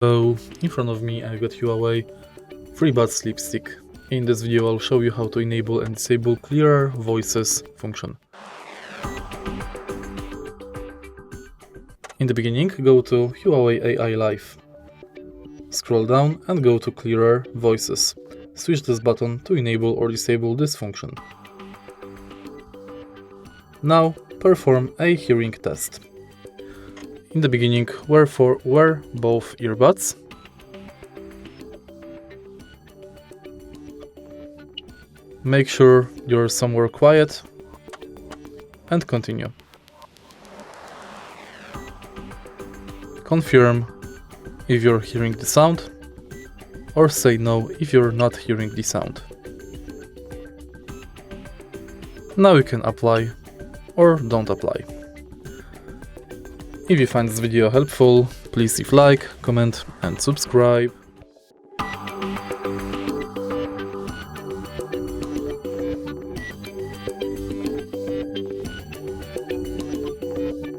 So, in front of me I've got Huawei FreeBuds Lipstick. In this video I'll show you how to enable and disable clearer voices function. In the beginning, go to Huawei AI Live. Scroll down and go to clearer voices. Switch this button to enable or disable this function. Now perform a hearing test. In the beginning, wear both earbuds. Make sure you're somewhere quiet and continue. Confirm if you're hearing the sound, or say no if you're not hearing the sound. Now you can apply or don't apply. If you find this video helpful, please leave like, comment and subscribe.